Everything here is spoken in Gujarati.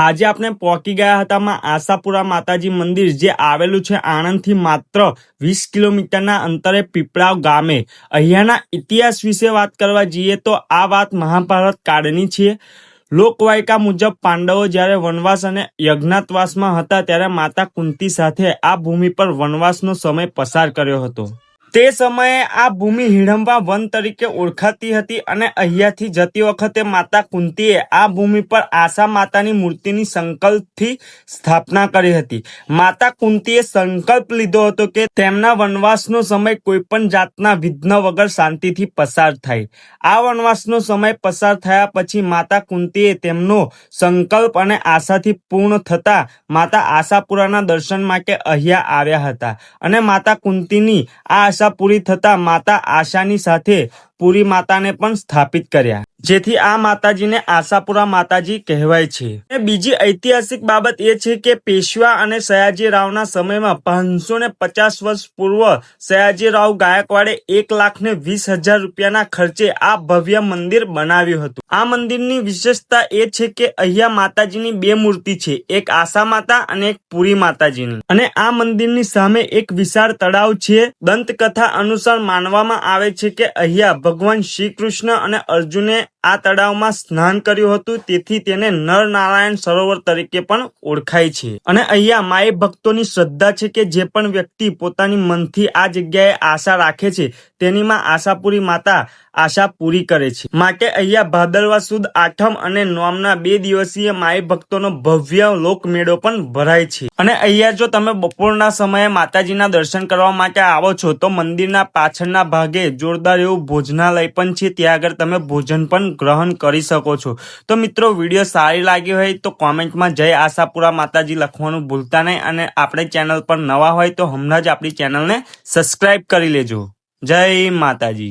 આજે આપણે પહોંચી ગયા હતા આશાપુરા માતાજી મંદિર, જે આવેલું છે આણંદથી માત્ર 20 કિલોમીટરના અંતરે પીપળાવ ગામે। અહીંયાના ઇતિહાસ વિશે વાત કરવા જઈએ તો આ વાત મહાભારત કાળની છે। લોકવાયકા મુજબ પાંડવો જ્યારે વનવાસ અને યજ્ઞાતવાસમાં હતા ત્યારે માતા કુંતી સાથે આ ભૂમિ પર વનવાસનો સમય પસાર કર્યો હતો। તે સમયે આ ભૂમિ હિડમ્બા વન તરીકે ઓળખાતી હતી અને અહીંયાથી જતી વખતે માતા કુંતીએ આ ભૂમિ પર આશા માતાની મૂર્તિની સંકલ્પથી સ્થાપના કરી હતી। માતા કુંતીએ સંકલ્પ લીધો હતો કે તેમના વનવાસનો સમય કોઈ પણ જાતના વિઘ્ન વગર શાંતિથી પસાર થાય। આ વનવાસનો સમય પસાર થયા પછી માતા કુંતીએ તેમનો સંકલ્પ અને આશાથી પૂર્ણ થતા માતા આશાપુરાના દર્શન માટે અહીંયા આવ્યા હતા અને માતા કુંતીની આ પૂરી થતા માતા આશાની સાથે પુરી માતાને પણ સ્થાપિત કર્યા, જેથી આ માતાજીને આશાપુરા માતાજી કહેવાય છે। બીજી ઐતિહાસિક બાબત એ છે કે પેશવા અને સયાજીરાવના સમયમાં 550 વર્ષ પૂર્વ સયાજીરાવ ગાયકવાડે 1,20,000 રૂપિયાના ખર્ચે આ ભવ્ય મંદિર બનાવ્યું હતું। આ મંદિરની વિશેષતા એ છે કે અહીંયા માતાજીની બે મૂર્તિ છે, એક આશા માતા અને એક પુરી માતાજીની, અને આ મંદિરની સામે એક વિશાળ તળાવ છે। દંતકથા અનુસાર માનવામાં આવે છે કે અહીંયા ભગવાન શ્રી કૃષ્ણ અને અર્જુને આ તળાવમાં સ્નાન કર્યું હતું, તેથી તેને નરનારાયણ સરોવર તરીકે પણ ઓળખાય છે। અને અહીંયા માઈ ભક્તોની શ્રદ્ધા છે કે જે પણ વ્યક્તિ પોતાની મનથી આ જગ્યાએ આશા રાખે છે તેની માં આશાપુરી માતા આશા પૂરી કરે છે। માટે અહીંયા ભાદરવા સુદ 8મ અને 9મના 2 દિવસીય માઈ ભક્તોનો ભવ્ય લોકમેળો પણ ભરાય છે। અને અહીંયા જો તમે બપોરના સમયે માતાજીના દર્શન કરવા માટે આવો છો તો મંદિરના પાછળના ભાગે જોરદાર એવું ભોજનાલય પણ છે, ત્યાં આગળ તમે ભોજન પણ ગ્રહણ કરી શકો છો। તો મિત્રો, વિડીયો સારી લાગી હોય તો કોમેન્ટમાં જય આશાપુરા માતાજી લખવાનું ભૂલતા નહીં, અને આપણે ચેનલ પર નવા હોય તો હમણાં જ આપણી ચેનલને સબસ્ક્રાઇબ કરી લેજો। જય માતાજી।